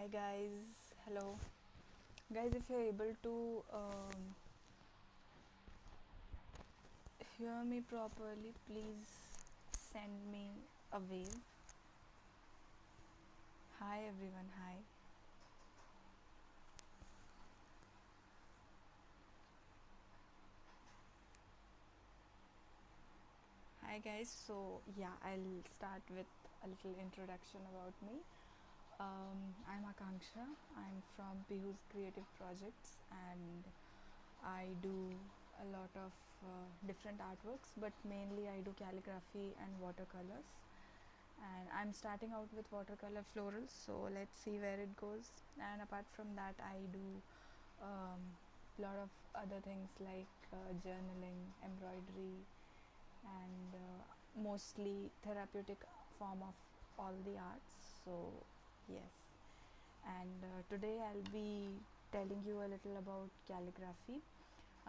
Hi guys, hello guys. If you're able to hear me properly, please send me a wave. Hi everyone, hi. Hi guys. So yeah, I'll start with a little introduction about me. I'm Akanksha. I'm from Pihu's Creative Projects, and I do a lot of different artworks, but mainly I do calligraphy and watercolors. And I'm starting out with watercolor florals, so let's see where it goes. And apart from that, I do a lot of other things like journaling, embroidery, and mostly therapeutic form of all the arts. So yes, and today I'll be telling you a little about calligraphy,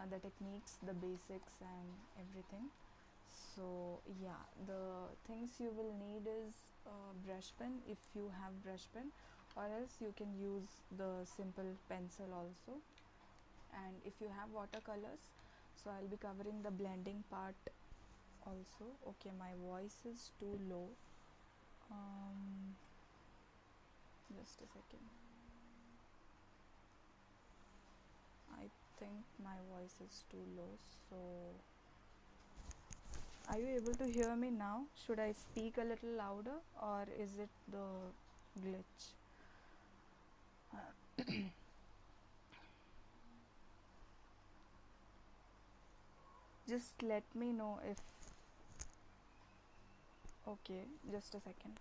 the techniques, the basics, and everything. So yeah, the things you will need is brush pen if you have brush pen, or else you can use the simple pencil also. And if you have watercolors, so I'll be covering the blending part also. Okay, my voice is too low. um, just a second. I think my voice is too low, so are you able to hear me now? Should I speak a little louder, or is it the glitch? Just let me know if. Okay, just a second.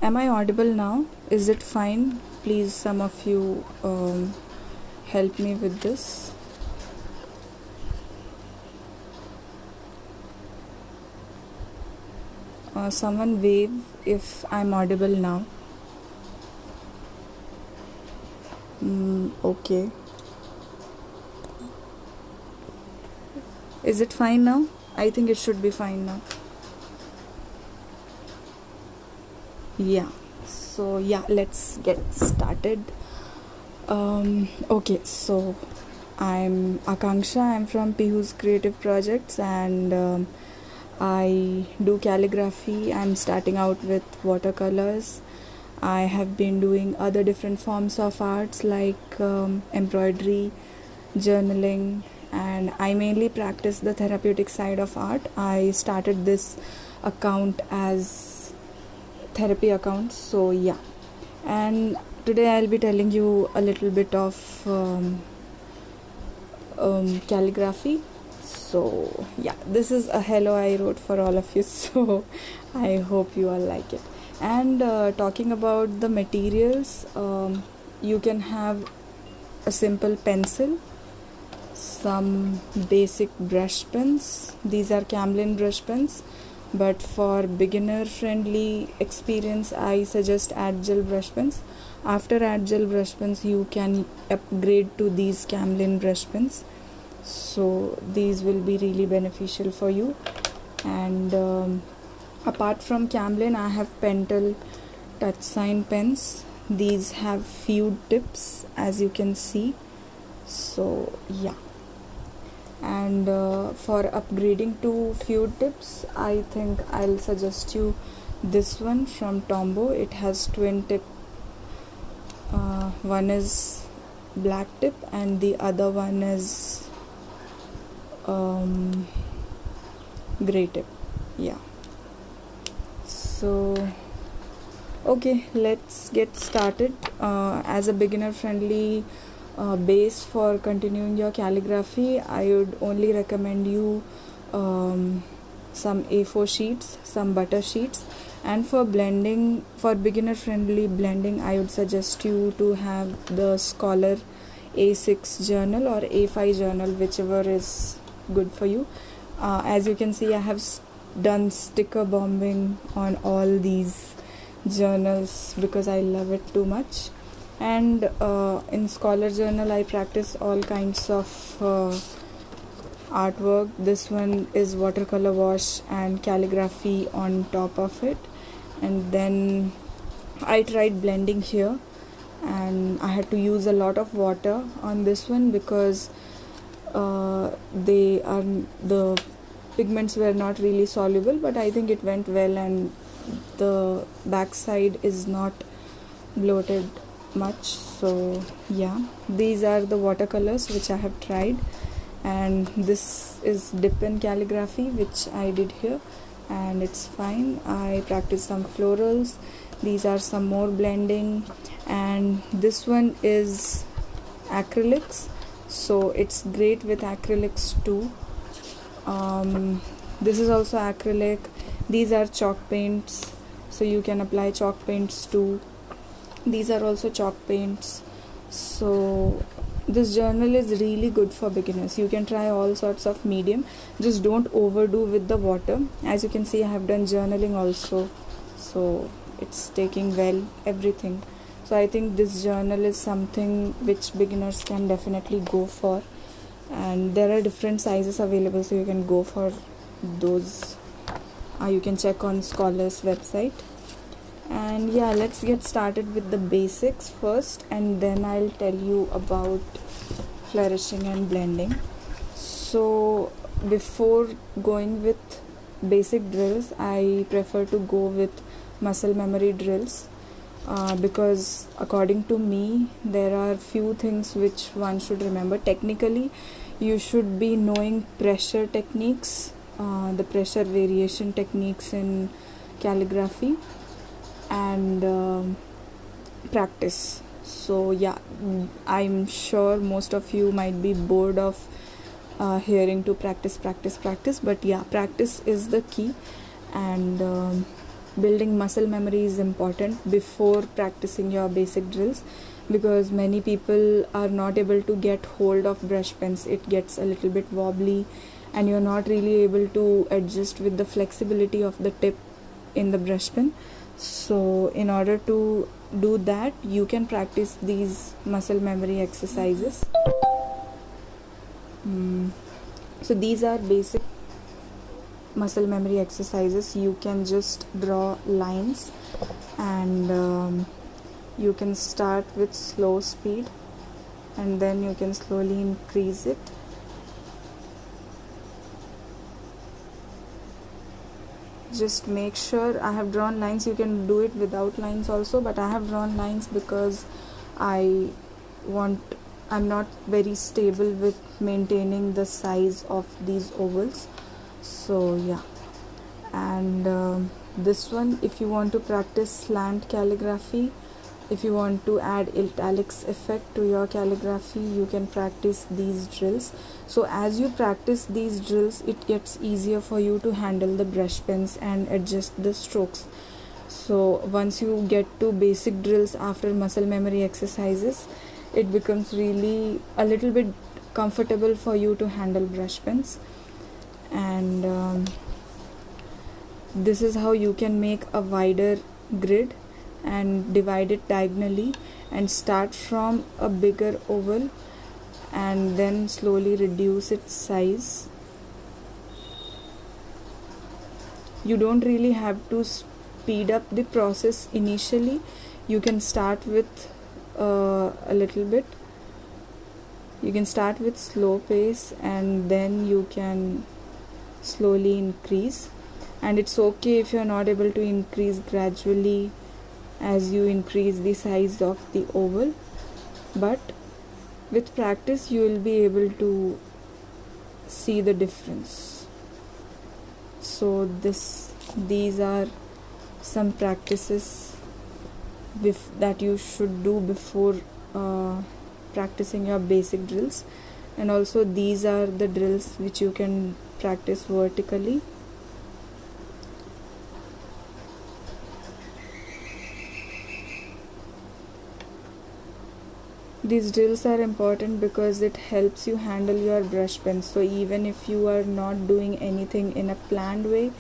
Am I audible now? Is it fine? Please, some of you help me with this. Someone wave if I'm audible now. Okay. Is it fine now? I think it should be fine now. Yeah. So yeah, let's get started. Okay, so I'm Akanksha. I'm from Pihu's Creative Projects, and I do calligraphy. I'm starting out with watercolors. I have been doing other different forms of arts like embroidery, journaling, and I mainly practice the therapeutic side of art. I started this account as therapy account, so yeah. And today I'll be telling you a little bit of calligraphy. So yeah, this is a hello I wrote for all of you, so I hope you all like it. And talking about the materials, you can have a simple pencil, some basic brush pens. These are Camlin brush pens, but for beginner friendly experience I suggest Adgel brush pens. After Adgel brush pens, you can upgrade to these Camlin brush pens, so these will be really beneficial for you. And apart from Camlin, I have Pentel touch sign pens. These have few tips, as you can see. So yeah, and for upgrading to few tips, I think I'll suggest you this one from Tombow. It has twin tip. One is black tip and the other one is gray tip. Yeah, so okay, let's get started. As a beginner friendly base for continuing your calligraphy, I would only recommend you some A4 sheets, some butter sheets, and for blending, for beginner friendly blending, I would suggest you to have the Scholar A6 journal or A5 journal, whichever is good for you. As you can see, I have done sticker bombing on all these journals because I love it too much. And in Scholar journal I practice all kinds of artwork. This one is watercolor wash and calligraphy on top of it, and then I tried blending here, and I had to use a lot of water on this one because the pigments were not really soluble, but I think it went well, and the backside is not bloated much. So yeah, these are the watercolors which I have tried, and this is dip in calligraphy which I did here, and it's fine. I practiced some florals. These are some more blending, and this one is acrylics, so it's great with acrylics too. This is also acrylic. These are chalk paints, so you can apply chalk paints too. These are also chalk paints. So this journal is really good for beginners. You can try all sorts of medium, just don't overdo with the water. As you can see, I have done journaling also, so it's taking well everything. So I think this journal is something which beginners can definitely go for, and there are different sizes available, so you can go for those. You can check on Scholar's website. And yeah, let's get started with the basics first, and then I'll tell you about flourishing and blending. So before going with basic drills, I prefer to go with muscle memory drills, because according to me there are few things which one should remember. Technically, you should be knowing pressure techniques, the pressure variation techniques in calligraphy, and practice. So yeah, I'm sure most of you might be bored of hearing to practice, but yeah, practice is the key, and building muscle memory is important before practicing your basic drills, because many people are not able to get hold of brush pens. It gets a little bit wobbly, and you're not really able to adjust with the flexibility of the tip in the brush pen. So in order to do that, you can practice these muscle memory exercises. So these are basic muscle memory exercises. You can just draw lines, and you can start with slow speed, and then you can slowly increase it. Just make sure I have drawn lines. You can do it without lines also, but I have drawn lines because I'm not very stable with maintaining the size of these ovals. So yeah, and this one, if you want to practice slant calligraphy, if you want to add italics effect to your calligraphy, you can practice these drills. So as you practice these drills, it gets easier for you to handle the brush pens and adjust the strokes. So once you get to basic drills after muscle memory exercises, it becomes really a little bit comfortable for you to handle brush pens. And this is how you can make a wider grid and divide it diagonally, and start from a bigger oval and then slowly reduce its size. You don't really have to speed up the process initially. You can start with a little bit. You can start with slow pace, and then you can slowly increase. And it's okay if you're not able to increase gradually as you increase the size of the oval, but with practice you will be able to see the difference. So these are some practices that you should do before practicing your basic drills, and also these are the drills which you can practice vertically. These drills are important because it helps you handle your brush pens. So even if you are not doing anything in a planned way,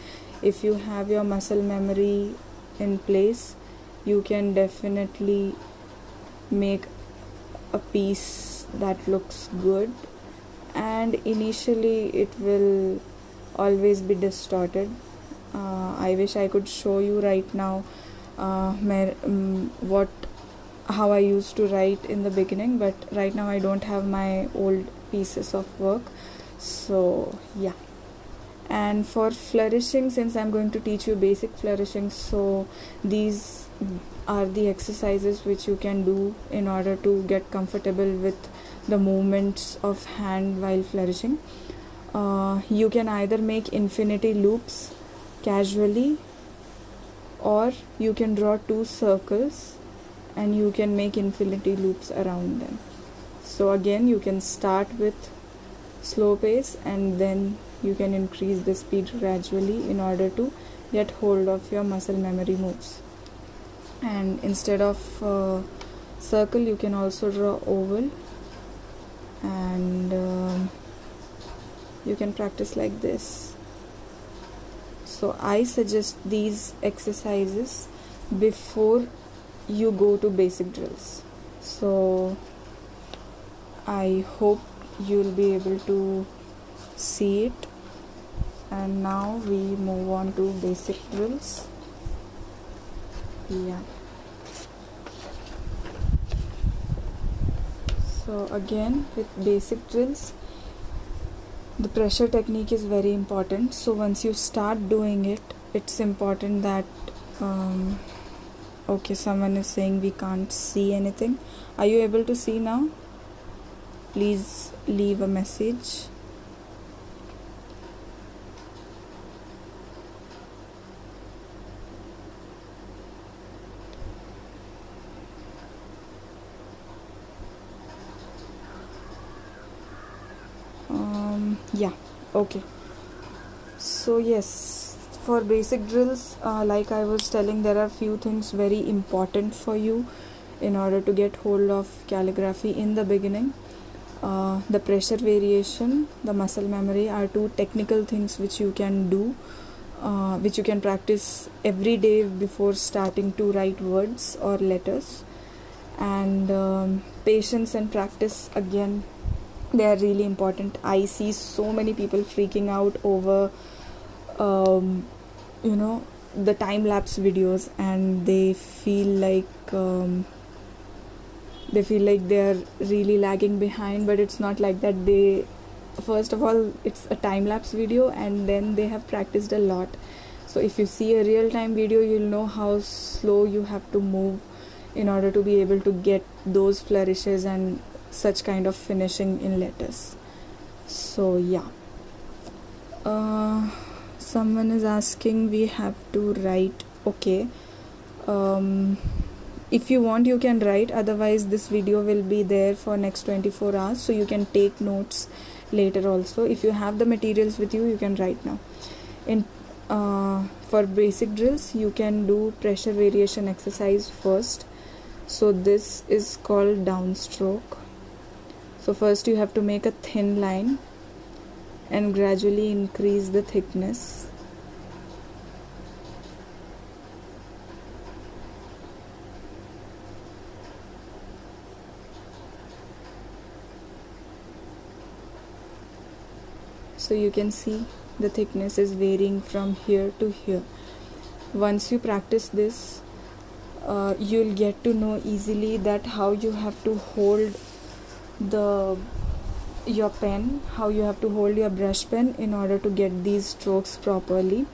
if you have your muscle memory in place, you can definitely make a piece that looks good, and initially it will always be distorted. I wish I could show you right now how I used to write in the beginning, but right now I don't have my old pieces of work. So yeah. And for flourishing, since I'm going to teach you basic flourishing, so these are the exercises which you can do in order to get comfortable with the movements of hand while flourishing. You can either make infinity loops casually, or you can draw 2 circles and you can make infinity loops around them. So again, you can start with slow pace and then you can increase the speed gradually in order to get hold of your muscle memory moves. And instead of circle, you can also draw oval, and you can practice like this. So I suggest these exercises before you go to basic drills. So I hope you'll be able to see it. And now we move on to basic drills. Yeah. So again, with basic drills, the pressure technique is very important. So once you start doing it, it's important that okay, someone is saying we can't see anything. Are you able to see now? Please leave a message. Yeah, okay. So yes, for basic drills, like I was telling, there are few things very important for you in order to get hold of calligraphy in the beginning. The pressure variation, the muscle memory are 2 technical things which you can do, which you can practice every day before starting to write words or letters. And patience and practice, again, they are really important. I see so many people freaking out over the time-lapse videos, and they feel like they are really lagging behind, but it's not like that. They, first of all, it's a time-lapse video, and then they have practiced a lot. So if you see a real-time video, you'll know how slow you have to move in order to be able to get those flourishes and such kind of finishing in letters. So yeah. Someone is asking, we have to write. Okay. If you want, you can write, otherwise this video will be there for next 24 hours, so you can take notes later also. If you have the materials with you, you can write now. For basic drills, you can do pressure variation exercise first. So this is called downstroke. So first you have to make a thin line and gradually increase the thickness. So you can see the thickness is varying from here to here. Once you practice this, you'll get to know easily that how you have to hold your pen, how you have to hold your brush pen in order to get these strokes properly,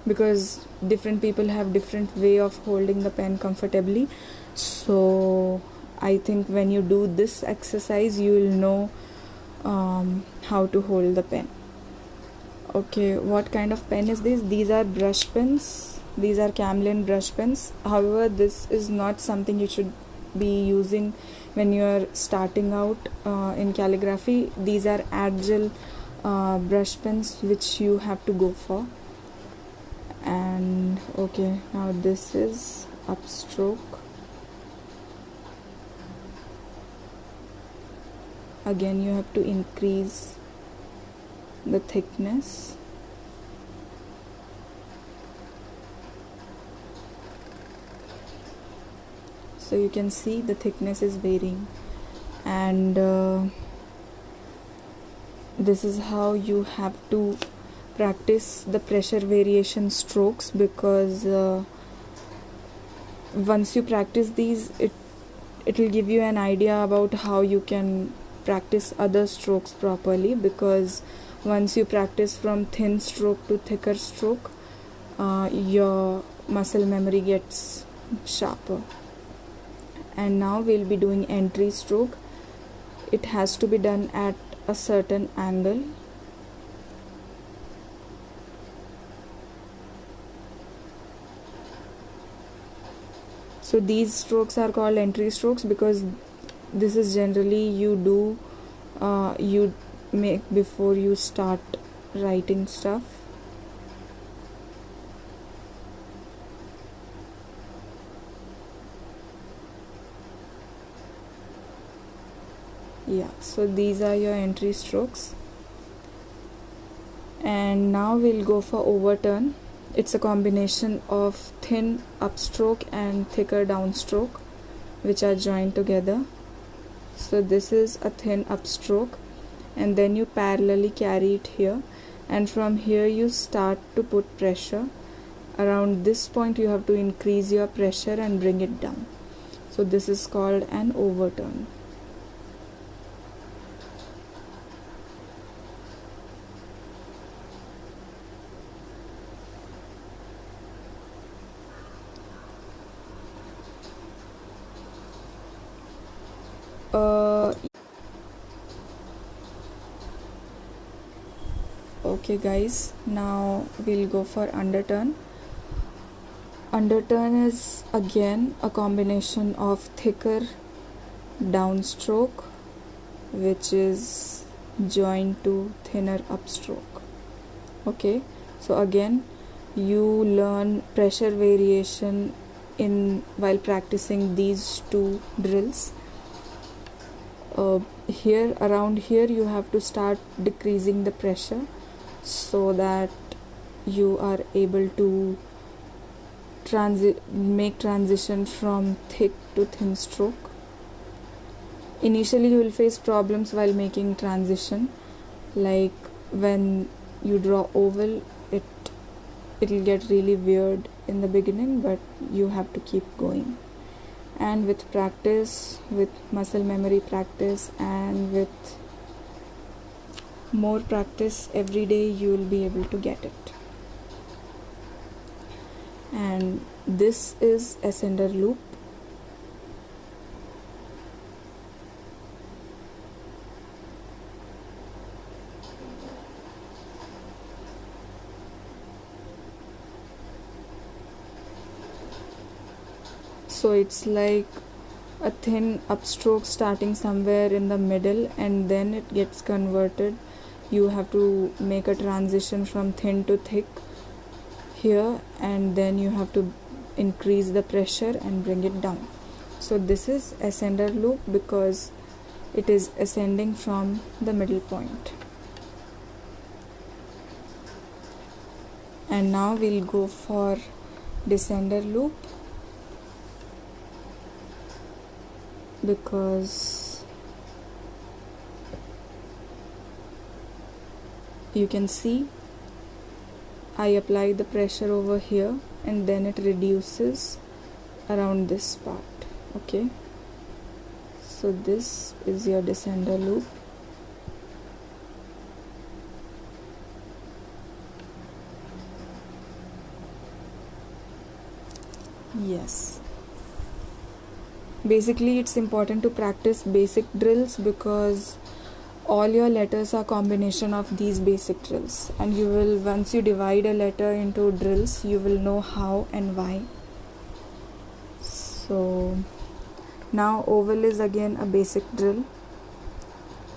because different people have different way of holding the pen comfortably. So I think when you do this exercise, you will know how to hold the pen. Okay, what kind of pen is this? These are brush pens. These are Camlin brush pens. However, this is not something you should be using when you are starting out in calligraphy. These are Adgel brush pens which you have to go for. And okay, now this is upstroke. Again, you have to increase the thickness. So you can see the thickness is varying, and this is how you have to practice the pressure variation strokes, because once you practice these, it will give you an idea about how you can practice other strokes properly, because once you practice from thin stroke to thicker stroke, your muscle memory gets sharper. And now we'll be doing entry stroke. It has to be done at a certain angle. So these strokes are called entry strokes because this is generally you make before you start writing stuff. Yeah, so these are your entry strokes. And now we'll go for overturn. It's a combination of thin upstroke and thicker downstroke which are joined together. So this is a thin upstroke, and then you parallelly carry it here, and from here you start to put pressure. Around this point you have to increase your pressure and bring it down. So this is called an overturn. Okay guys, now we'll go for underturn. Underturn is again a combination of thicker downstroke which is joined to thinner upstroke. Okay, so again you learn pressure variation while practicing these two drills. Around here you have to start decreasing the pressure so that you are able to make transition from thick to thin stroke. Initially you will face problems while making transition, like when you draw oval, it'll get really weird in the beginning, but you have to keep going. And with practice, with muscle memory practice, and with more practice every day, you will be able to get it. And this is ascender loop. So it's like a thin upstroke starting somewhere in the middle, and then it gets converted. You have to make a transition from thin to thick here, and then you have to increase the pressure and bring it down. So this is ascender loop because it is ascending from the middle point. And now we'll go for descender loop, because you can see I apply the pressure over here and then it reduces around this part. Okay, so this is your descender loop. Yes, basically it's important to practice basic drills because all your letters are combination of these basic drills, and you will, once you divide a letter into drills, you will know how and why. So now oval is again a basic drill.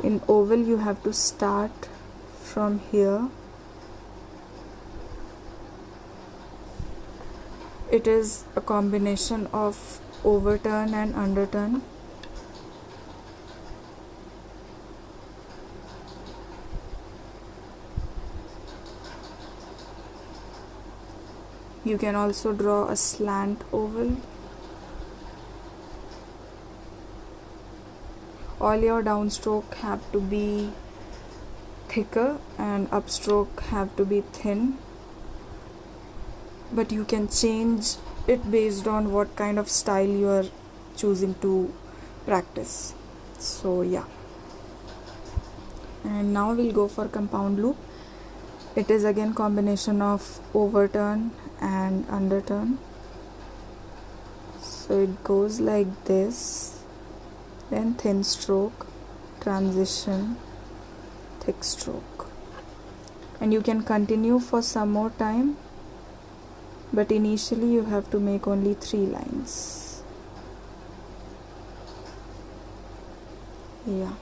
In oval you have to start from here. It is a combination of overturn and underturn. You can also draw a slant oval. All your downstroke have to be thicker and upstroke have to be thin, but you can change it based on what kind of style you are choosing to practice. So yeah, and now we'll go for compound loop. It is again combination of overturn and underturn. So it goes like this, then thin stroke, transition, thick stroke, and you can continue for some more time, but initially you have to make only 3 lines. Yeah,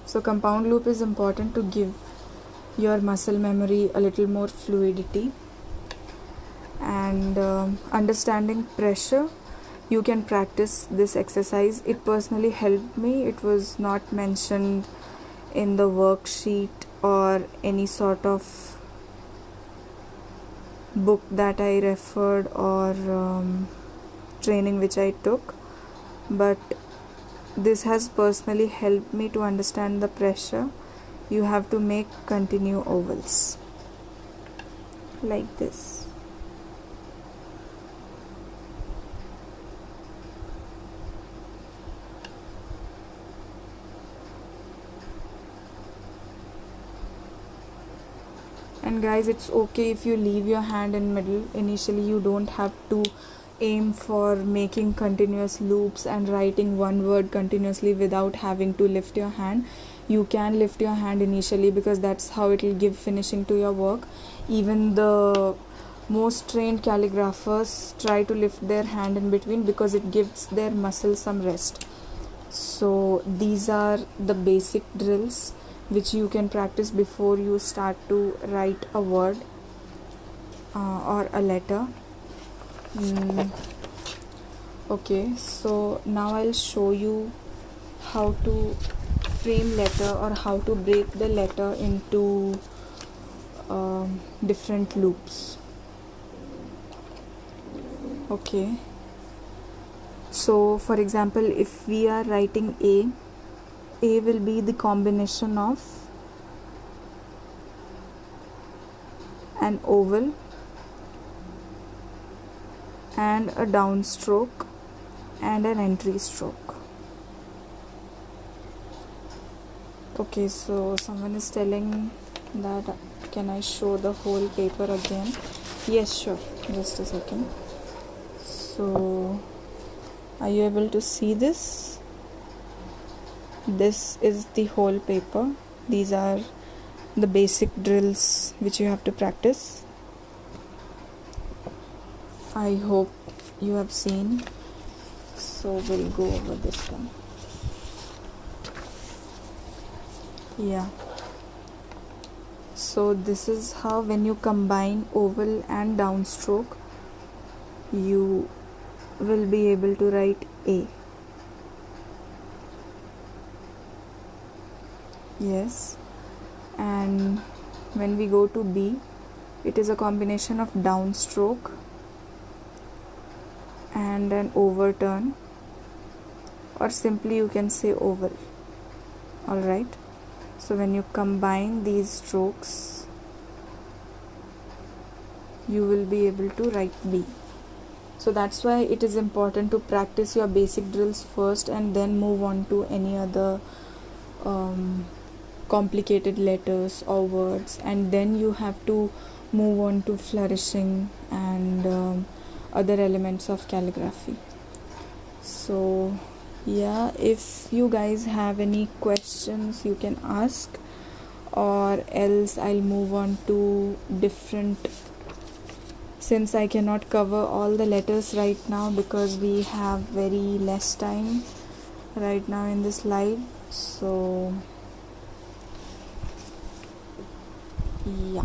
so compound loop is important to give your muscle memory a little more fluidity. And understanding pressure, you can practice this exercise. It personally helped me. It was not mentioned in the worksheet or any sort of book that I referred or training which I took, but this has personally helped me to understand the pressure. You have to make continue ovals like this. And guys, it's okay if you leave your hand in middle. Initially you don't have to aim for making continuous loops and writing one word continuously without having to lift your hand. You can lift your hand initially because that's how it will give finishing to your work. Even the most trained calligraphers try to lift their hand in between because it gives their muscles some rest. So these are the basic drills which you can practice before you start to write a word or a letter. Okay, so now I'll show you how to frame letter or how to break the letter into different loops. Okay, so for example, if we are writing A will be the combination of an oval and a downstroke and an entry stroke. Okay, so someone is telling that can I show the whole paper again? Yes, sure, just a second. So are you able to see this? This is the whole paper. These are the basic drills which you have to practice. I hope you have seen. So we'll go over this one. Yeah. So this is how when you combine oval and downstroke, you will be able to write A. Yes, and when we go to B, it is a combination of downstroke and an overturn, or simply you can say oval. Alright, so when you combine these strokes, you will be able to write B. So that's why it is important to practice your basic drills first and then move on to any other complicated letters or words, and then you have to move on to flourishing and other elements of calligraphy. So yeah, if you guys have any questions you can ask, or else I'll move on to different, since I cannot cover all the letters right now because we have very less time right now in this live. So yeah,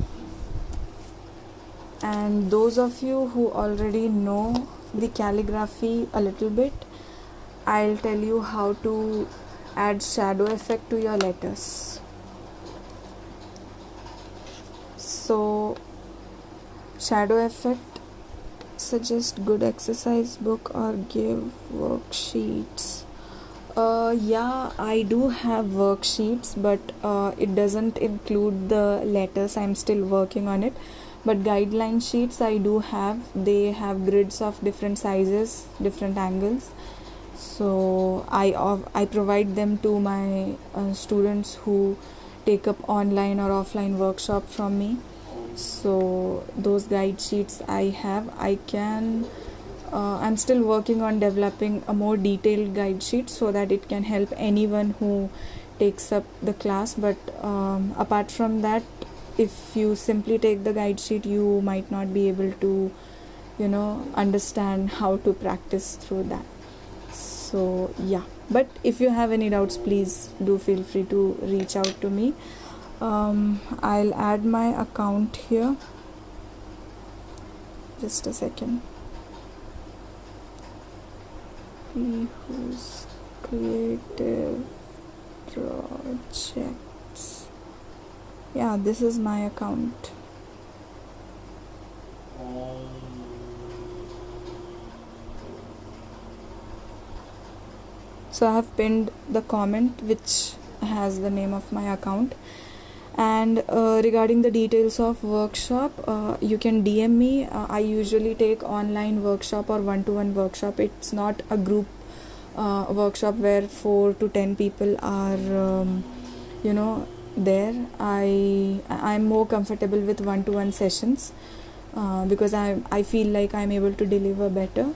and those of you who already know the calligraphy a little bit, I'll tell you how to add shadow effect to your letters. So shadow effect, suggest good exercise book or give worksheets. Yeah, I do have worksheets, but it doesn't include the letters. I'm still working on it, but guideline sheets I do have. They have grids of different sizes, different angles, so I provide them to my students who take up online or offline workshop from me. So those guide sheets I have. I'm still working on developing a more detailed guide sheet so that it can help anyone who takes up the class. But apart from that, if you simply take the guide sheet, you might not be able to understand how to practice through that. So yeah, but if you have any doubts, please do feel free to reach out to me. I'll add my account here, just a second. Who's creative projects. Yeah, this is my account. So I have pinned the comment which has the name of my account. And regarding the details of workshop, you can DM me. I usually take online workshop or one-to-one workshop. It's not a group workshop where 4 to 10 people are there. I'm more comfortable with one-to-one sessions because I feel like I'm able to deliver better.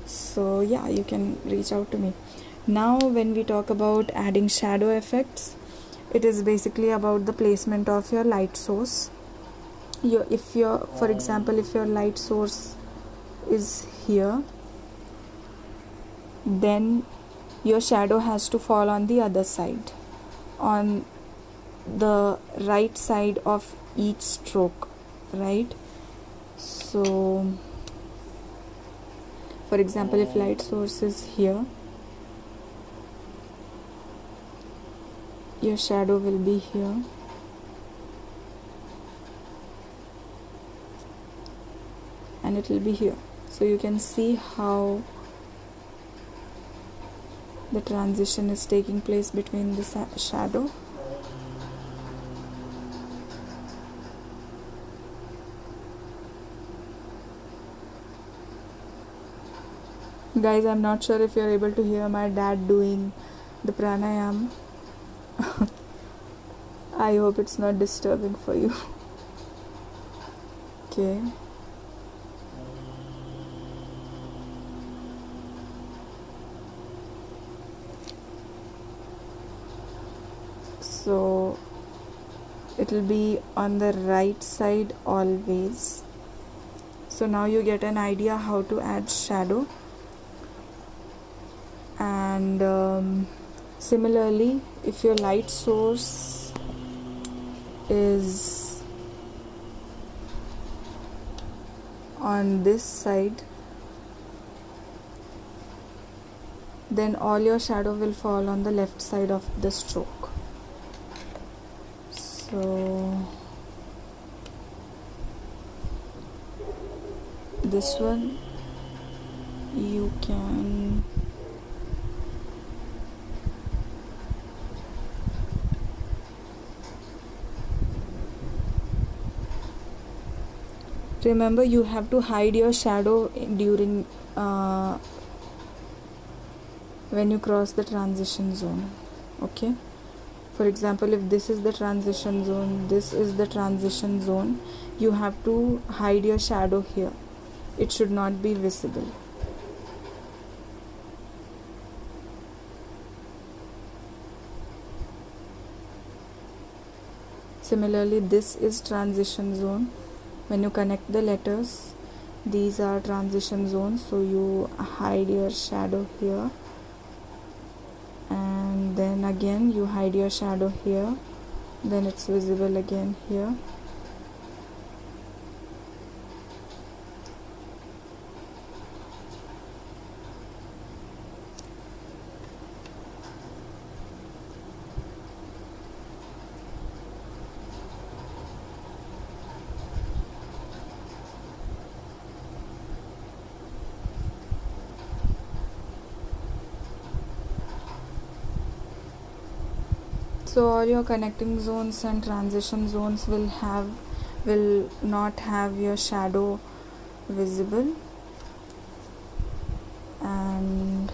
So yeah, you can reach out to me. Now when we talk about adding shadow effects, it is basically about the placement of your light source. For example, if your light source is here, then your shadow has to fall on the other side, on the right side of each stroke, right? So for example, if light source is here, your shadow will be here, and it will be here. So you can see how the transition is taking place between the shadow. Guys, I'm not sure if you're able to hear my dad doing the pranayam. I hope it's not disturbing for you. Okay. So it will be on the right side always. So now you get an idea how to add shadow. And similarly, if your light source is on this side, then all your shadow will fall on the left side of the stroke. So this one you can remember, you have to hide your shadow during when you cross the transition zone. Okay, for example, if this is the transition zone, this is the transition zone, you have to hide your shadow here. It should not be visible. Similarly, this is transition zone. When you connect the letters, these are transition zones, so you hide your shadow here, and then again you hide your shadow here, then it's visible again here. So all your connecting zones and transition zones will have will not have your shadow visible. And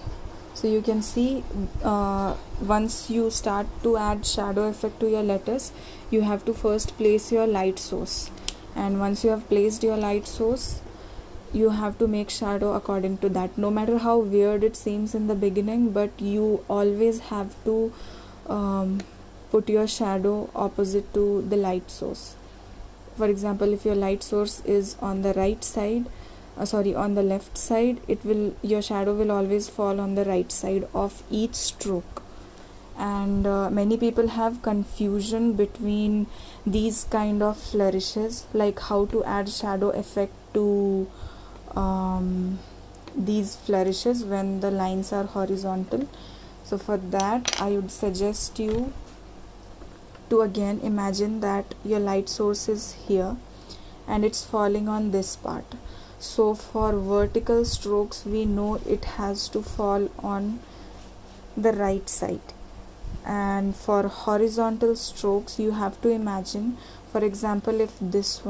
so you can see, once you start to add shadow effect to your letters, you have to first place your light source, and once you have placed your light source, you have to make shadow according to that. No matter how weird it seems in the beginning, but you always have to put your shadow opposite to the light source. For example, if your light source is on the right side, on the left side, your shadow will always fall on the right side of each stroke. And many people have confusion between these kind of flourishes, like how to add shadow effect to these flourishes when the lines are horizontal. So for that, I would suggest you to again imagine that your light source is here and it's falling on this part. So for vertical strokes, we know it has to fall on the right side, and for horizontal strokes, you have to imagine, for example, if this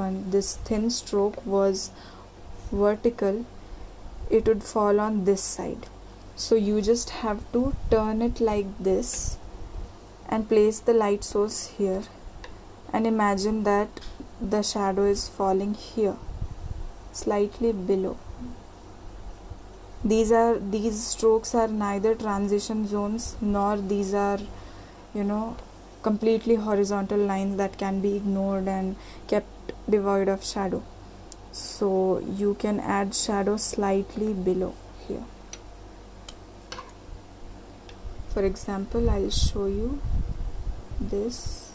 thin stroke was vertical, it would fall on this side. So you just have to turn it like this and place the light source here, and imagine that the shadow is falling here, slightly below. These strokes are neither transition zones, nor these are completely horizontal lines that can be ignored and kept devoid of shadow. So you can add shadow slightly below here. For example, I'll show you this.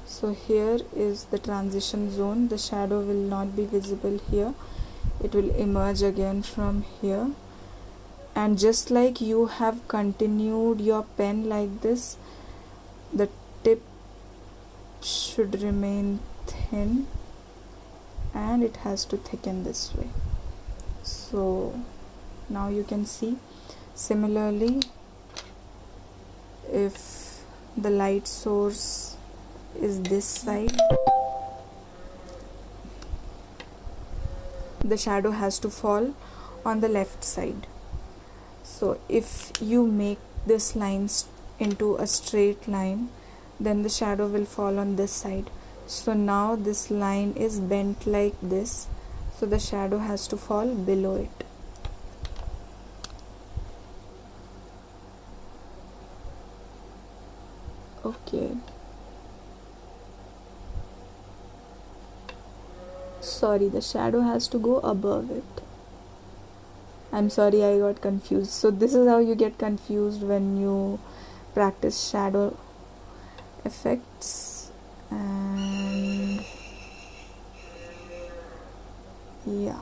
So here is the transition zone. The shadow will not be visible here. It will emerge again from here. And just like you have continued your pen like this, the tip should remain thin and it has to thicken this way. So now you can see. Similarly, if the light source is this side, the shadow has to fall on the left side. So if you make this line into a straight line, then the shadow will fall on this side. So now this line is bent like this, so the shadow has to fall below it. Okay. Sorry, the shadow has to go above it. I'm sorry, I got confused. So this is how you get confused when you practice shadow effects. And yeah.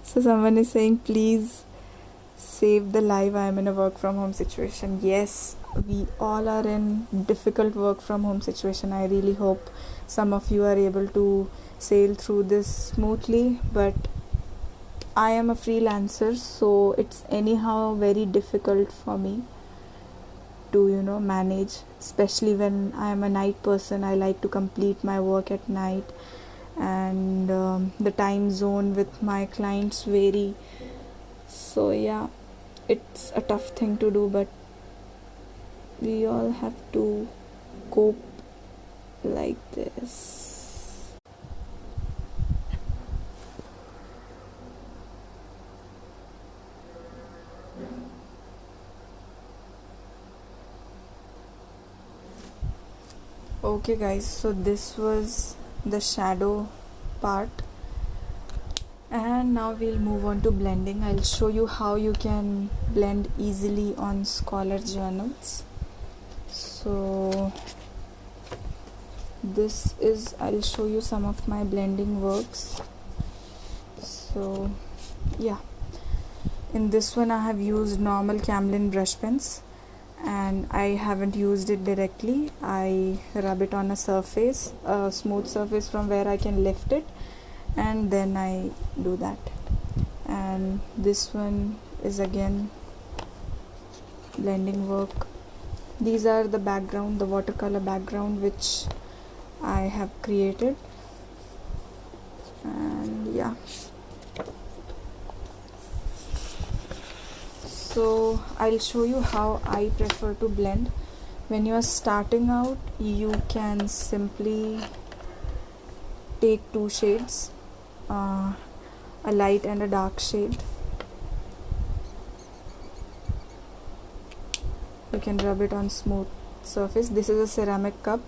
So someone is saying, please save the live. I am in a work from home situation. Yes, we all are in difficult work from home situation. I really hope some of you are able to sail through this smoothly, but I am a freelancer, so it's anyhow very difficult for me to manage, especially when I am a night person. I like to complete my work at night, and the time zone with my clients vary. So yeah, it's a tough thing to do, but we all have to cope like this. Okay guys, so this was the shadow part, and now we'll move on to blending. I'll show you how you can blend easily on Scholar journals. So I'll show you some of my blending works. So yeah, in this one I have used normal Camlin brush pens. and I haven't used it directly. I rub it on a surface, a smooth surface from where I can lift it, and then I do that. And this one is again blending work. These are the background, the watercolor background which I have created. And yeah, so I'll show you how I prefer to blend. When you are starting out, you can simply take two shades, a light and a dark shade. You can rub it on smooth surface. This is a ceramic cup,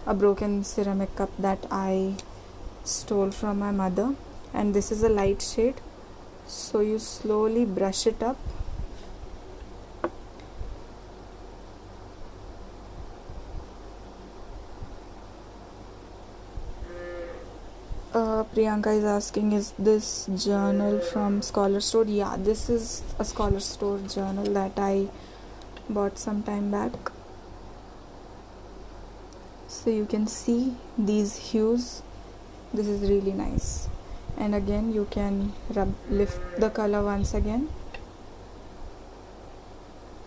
a broken ceramic cup that I stole from my mother, and this is a light shade, so you slowly brush it up. Priyanka is asking, is this journal from Scholar Store? Yeah, this is a Scholar Store journal that I bought some time back. So you can see these hues. This is really nice. And again, you can lift the color once again,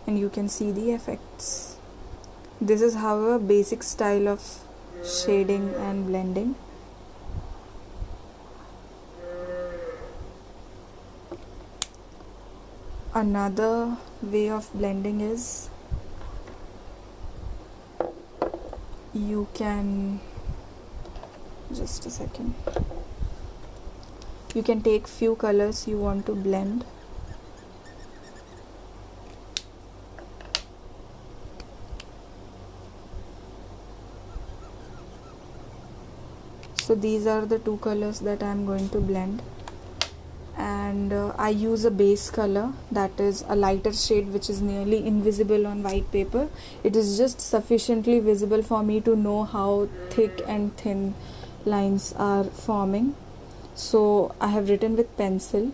and you can see the effects. This is how a basic style of shading and blending. Another way of blending is you can, just a second, you can take few colors you want to blend. So these are the two colors that I am going to blend, and I use a base color that is a lighter shade which is nearly invisible on white paper. It is just sufficiently visible for me to know how thick and thin lines are forming. So I have written with pencil.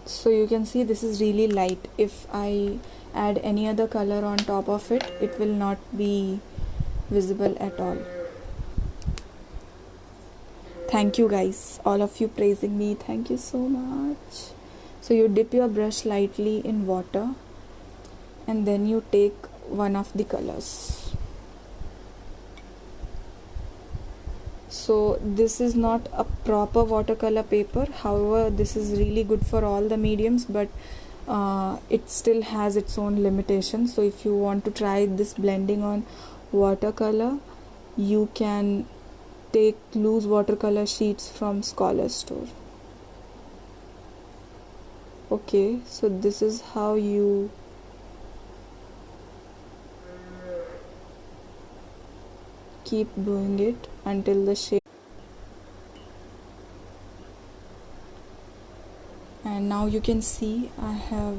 So you can see this is really light. If I add any other color on top of it, it will not be visible at all. Thank you guys, all of you praising me, thank you so much. So you dip your brush lightly in water, and then you take one of the colors. So this is not a proper watercolor paper, however this is really good for all the mediums, but it still has its own limitations. So if you want to try this blending on watercolor, you can take loose watercolor sheets from Scholar Store. Okay, so this is how you keep doing it until the shade. And now you can see I have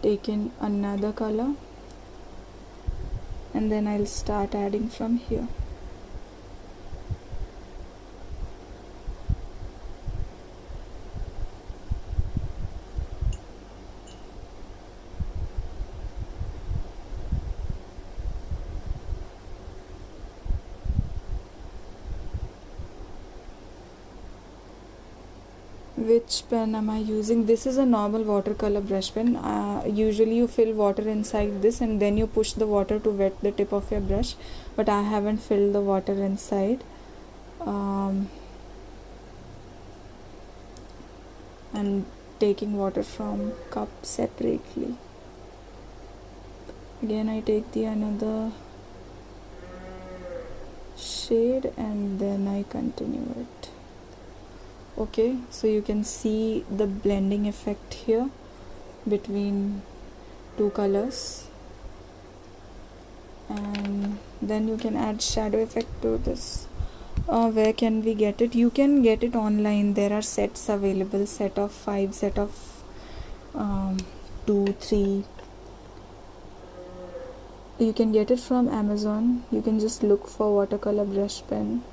taken another color, and then I'll start adding from here. Which pen am I using? This is a normal watercolor brush pen. Usually you fill water inside this and then you push the water to wet the tip of your brush, but I haven't filled the water inside. And taking water from cup separately. Again I take the another shade and then I continue it. Okay, so you can see the blending effect here between two colors, and then you can add shadow effect to this. Where can we get it? You can get it online. There are sets available, set of 5, set of 2, 3. You can get it from Amazon. You can just look for watercolor brush pen.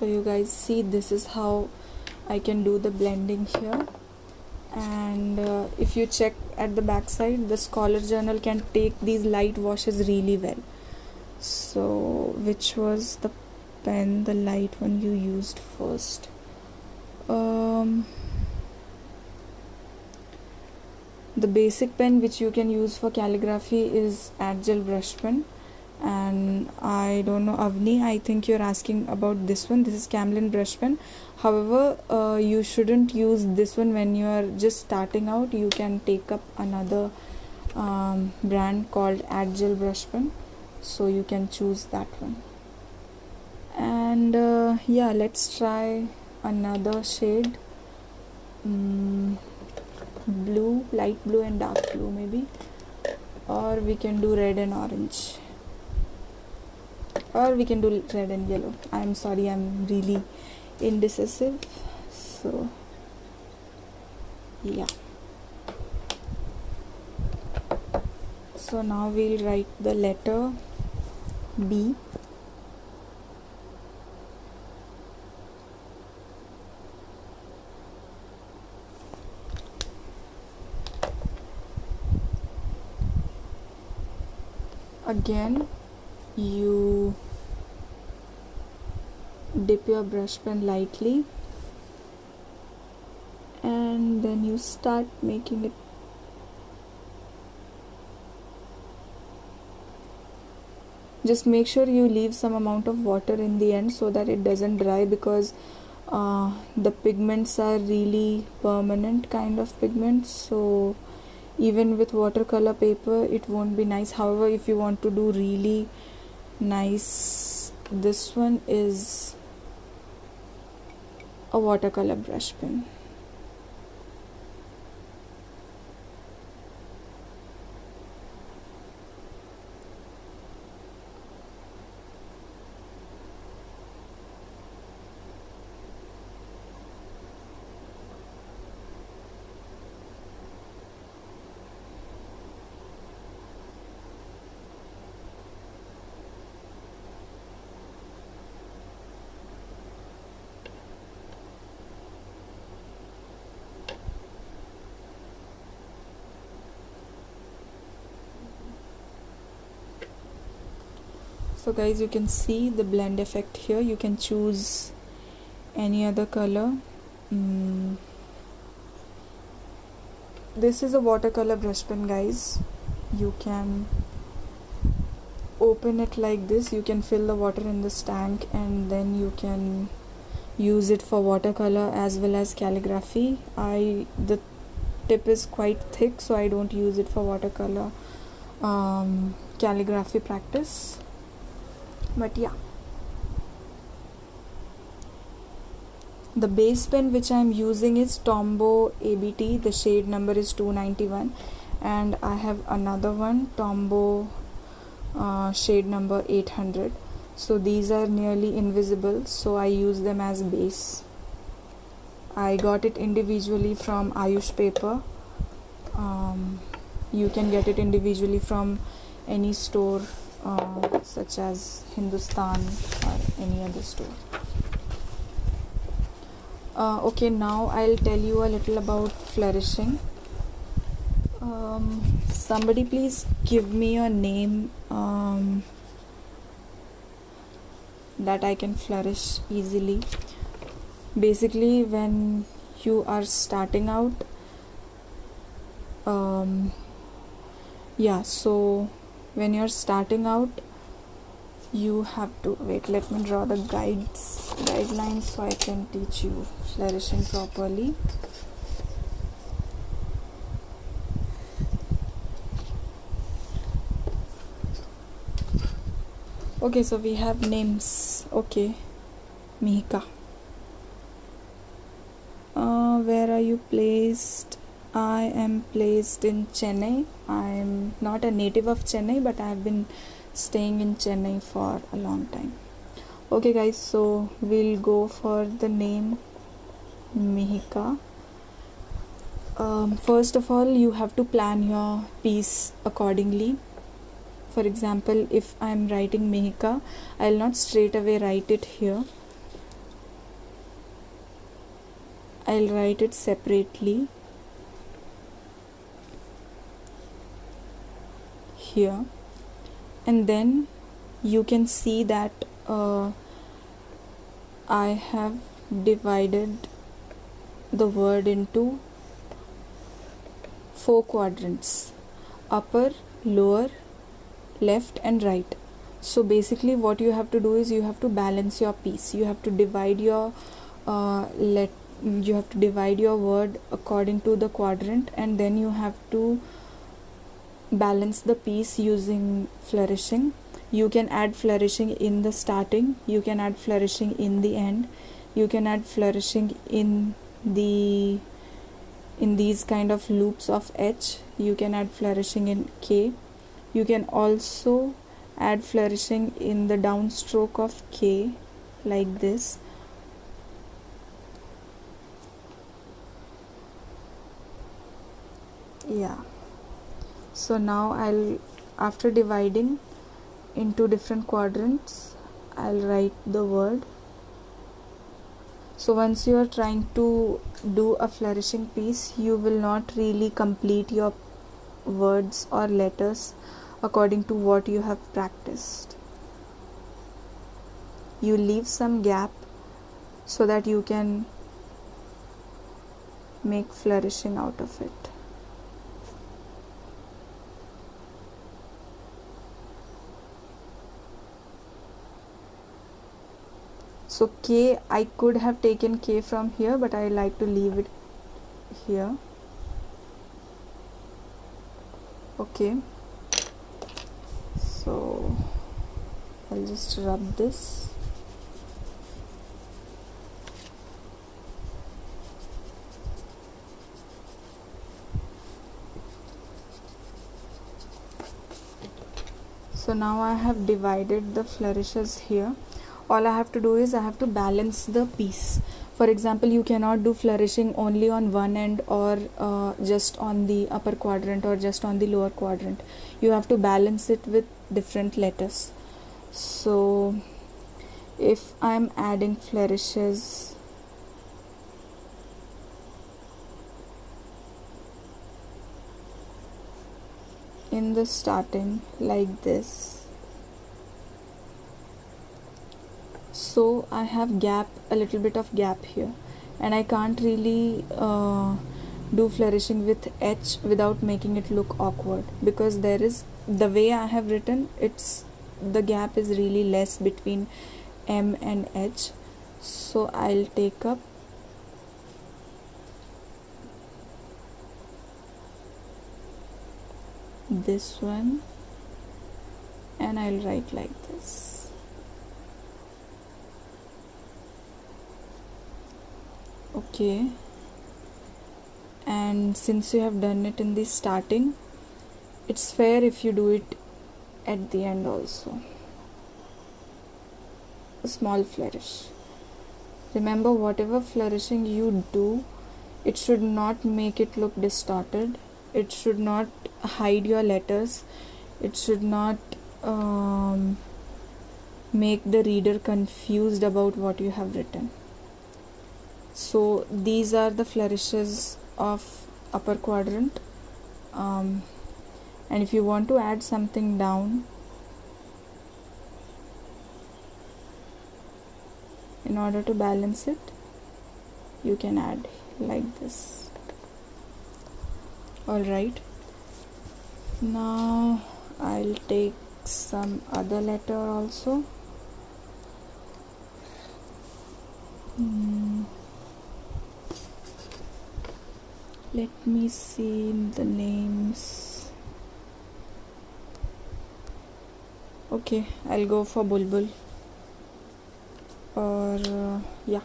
So you guys see, this is how I can do the blending here. And if you check at the back side, the Scholar Journal can take these light washes really well. So which was the pen, the light one you used first? The basic pen which you can use for calligraphy is Adgel brush pen. And I don't know, Avni, I think you're asking about this one. This is Camlin brush pen. However, you shouldn't use this one when you are just starting out. You can take up another brand called Adgel brush pen, so you can choose that one. And yeah, let's try another shade. Blue, light blue and dark blue maybe, or we can do red and orange, or we can do red and yellow. I'm sorry, I'm really indecisive. So yeah, so now we'll write the letter B. Again, you dip your brush pen lightly and then you start making it. Just make sure you leave some amount of water in the end so that it doesn't dry, because the pigments are really permanent kind of pigments, so even with watercolor paper it won't be nice. However, if you want to do really nice, this one is a watercolor brush pen. So guys, you can see the blend effect here. You can choose any other color. This is a watercolor brush pen, guys. You can open it like this. You can fill the water in this tank and then you can use it for watercolor as well as calligraphy. The tip is quite thick, so I don't use it for watercolor calligraphy practice. But yeah, the base pen which I am using is Tombow ABT. The shade number is 291, and I have another one, Tombow shade number 800. So these are nearly invisible, so I use them as base. I got it individually from Ayush Paper. You can get it individually from any store such as Hindustan or any other store. Okay, now I'll tell you a little about flourishing. Somebody please give me a name that I can flourish easily. Basically, when you are starting out, so when you're starting out, you have to wait. Let me draw the guidelines so I can teach you flourishing properly. Okay, so we have names. Okay, Mihika. Where are you placed? I am placed in Chennai. I am not a native of Chennai, but I have been staying in Chennai for a long time. Okay guys, so we'll go for the name Mihika. First of all, you have to plan your piece accordingly. For example, if I am writing Mihika, I'll not straight away write it here. I'll write it separately here, and then you can see that I have divided the word into 4 quadrants: upper, lower, left and right. So basically what you have to do is you have to balance your piece. You have to divide your word according to the quadrant, and then you have to balance the piece using flourishing. You can add flourishing in the starting, you can add flourishing in the end, you can add flourishing in these kind of loops of H, you can add flourishing in K, you can also add flourishing in the downstroke of K like this. Yeah, so now after dividing into different quadrants, I'll write the word. So once you are trying to do a flourishing piece, you will not really complete your words or letters according to what you have practiced. You leave some gap so that you can make flourishing out of it. So K, I could have taken K from here, but I like to leave it here. Okay, so I'll just rub this. So now I have divided the flourishes here. All I have to do is I have to balance the piece. For example, you cannot do flourishing only on one end, or just on the upper quadrant, or just on the lower quadrant. You have to balance it with different letters. So if I'm adding flourishes in the starting like this, so I have a little bit of gap here, and I can't really do flourishing with H without making it look awkward, because there is, the way I have written, the gap is really less between M and H. So I'll take up this one and I'll write like this. Okay, and since you have done it in the starting, it's fair if you do it at the end also. A small flourish. Remember, whatever flourishing you do, it should not make it look distorted. It should not hide your letters. It should not make the reader confused about what you have written. So these are the flourishes of upper quadrant, and if you want to add something down, in order to balance it, you can add like this. Alright, now I'll take some other letter also. Let me see the names. Okay, I'll go for Bulbul, or yeah.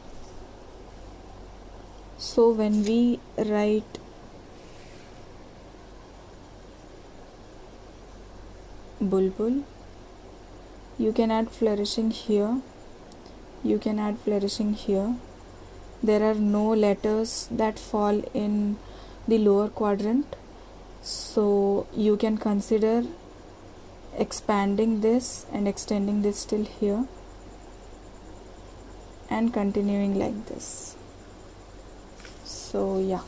So when we write Bulbul, you can add flourishing here, you can add flourishing here. There are no letters that fall in the lower quadrant, so you can consider expanding this and extending this till here and continuing like this. So yeah.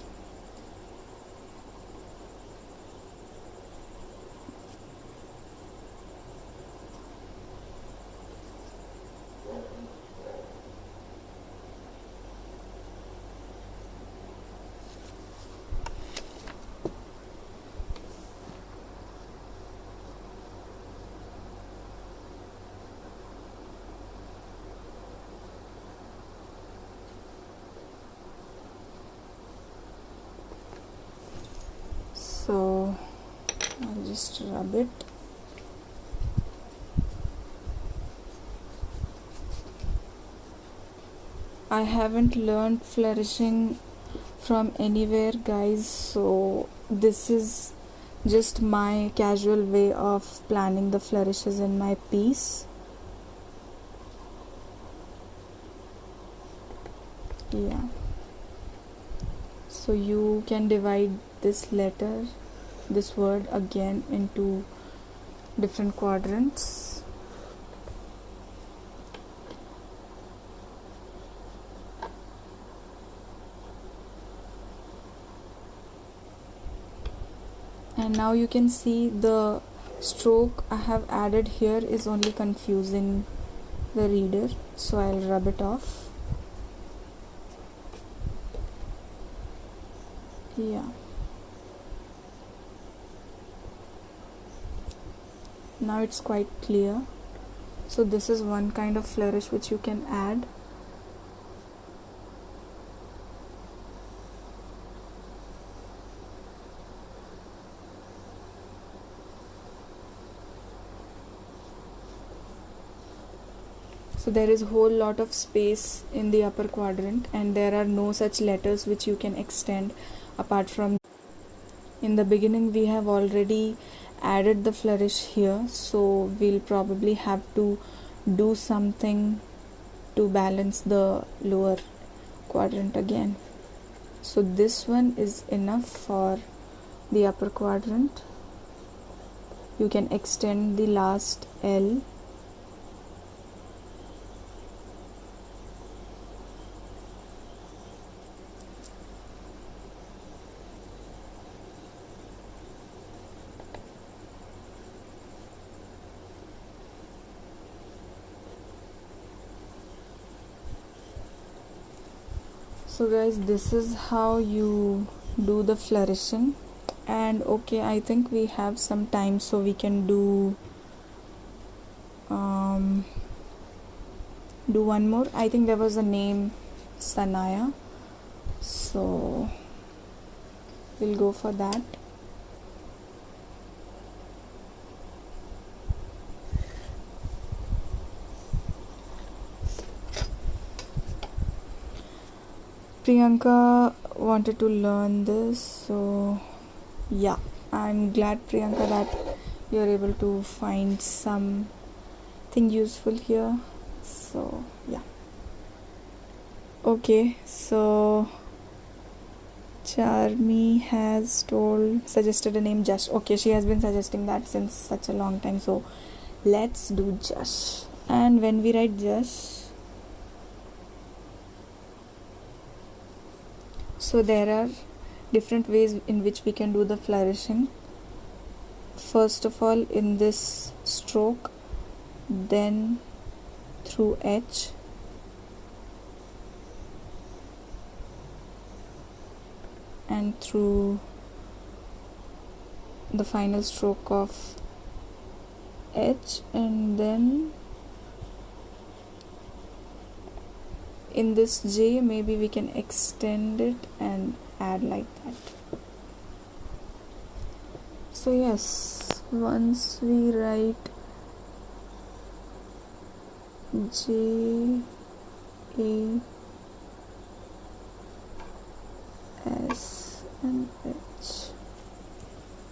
So I'll just rub it. I haven't learned flourishing from anywhere, guys, so this is just my casual way of planning the flourishes in my piece. Yeah, so you can divide this word again into different quadrants. And now you can see the stroke I have added here is only confusing the reader, so I'll rub it off. Yeah, now it's quite clear. So this is one kind of flourish which you can add. So there is a whole lot of space in the upper quadrant, and there are no such letters which you can extend apart from. In the beginning we have already added the flourish here, so we'll probably have to do something to balance the lower quadrant again. So this one is enough for the upper quadrant. You can extend the last L. So guys, this is how you do the flourishing. And okay, I think we have some time, so we can do one more. I think there was a name Sanaya, so we'll go for that. Priyanka wanted to learn this, so yeah, I'm glad, Priyanka, that you're able to find something useful here. So yeah. Okay, so Charmi has suggested a name Jash. Okay, she has been suggesting that since such a long time, so let's do Jash. And when we write Jash, so there are different ways in which we can do the flourishing. First of all, in this stroke, then through H, and through the final stroke of H, and then in this J maybe we can extend it and add like that. So yes, once we write J, A, S and H.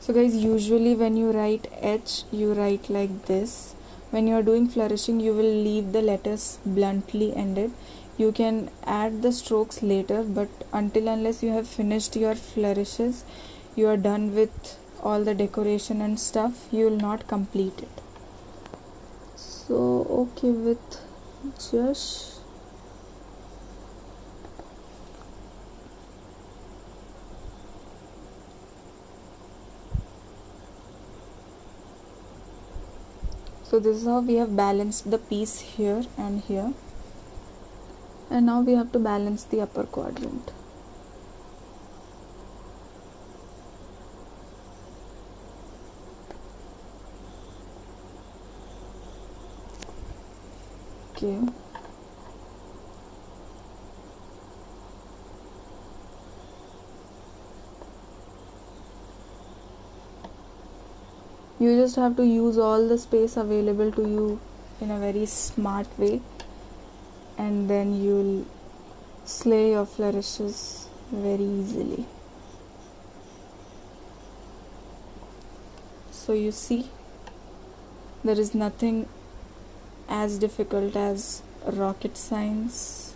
So guys, usually when you write H, you write like this. When you are doing flourishing, you will leave the letters bluntly ended. You can add the strokes later, but until unless you have finished your flourishes, you are done with all the decoration and stuff, you will not complete it. So okay with Jash. So this is how we have balanced the piece here and here, and now we have to balance the upper quadrant. Okay. You just have to use all the space available to you in a very smart way, and then you'll slay your flourishes very easily. So you see, there is nothing as difficult as rocket science,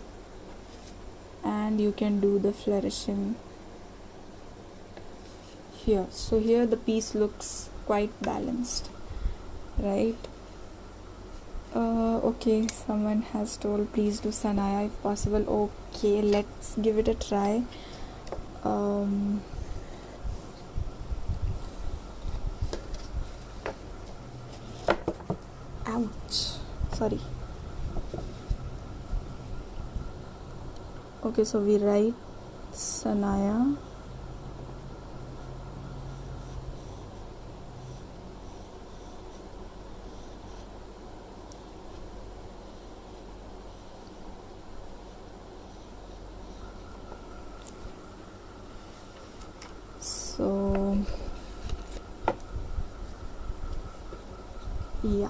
and you can do the flourishing here. So here the piece looks quite balanced, right? Okay, someone has told please do Sanaya if possible. Okay, let's give it a try. Ouch, sorry. Okay, so we write Sanaya. So yeah,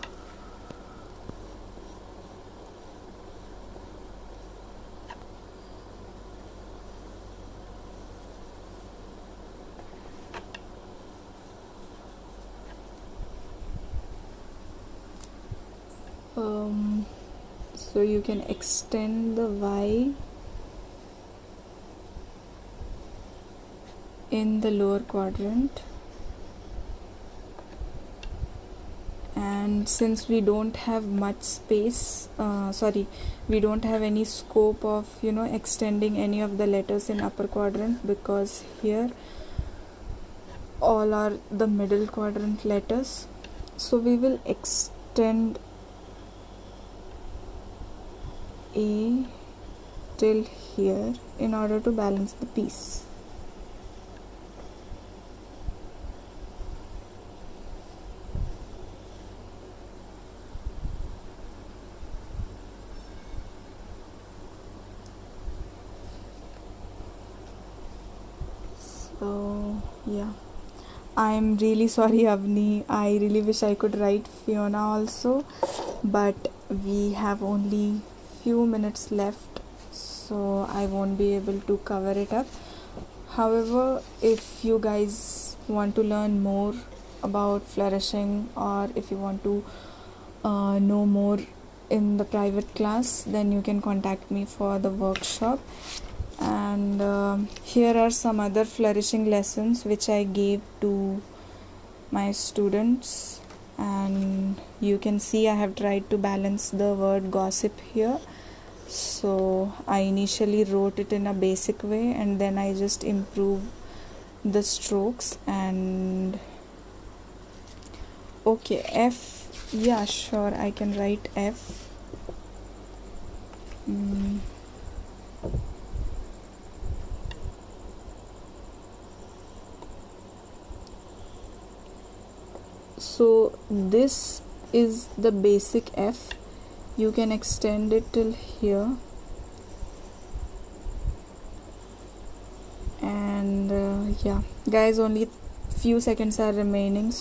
so you can extend the Y in the lower quadrant, and since we don't have much space, we don't have any scope of extending any of the letters in upper quadrant, because here all are the middle quadrant letters. So we will extend A till here in order to balance the piece. So yeah, I'm really sorry Avni, I really wish I could write Fiona also, but we have only few minutes left, so I won't be able to cover it up. However, if you guys want to learn more about flourishing, or if you want to know more in the private class, then you can contact me for the workshop. And here are some other flourishing lessons which I gave to my students, and you can see I have tried to balance the word gossip here. So I initially wrote it in a basic way, and then I just improved the strokes. And okay, F, yeah, sure, I can write F. So this is the basic F. You can extend it till here, and yeah guys, only few seconds are remaining, so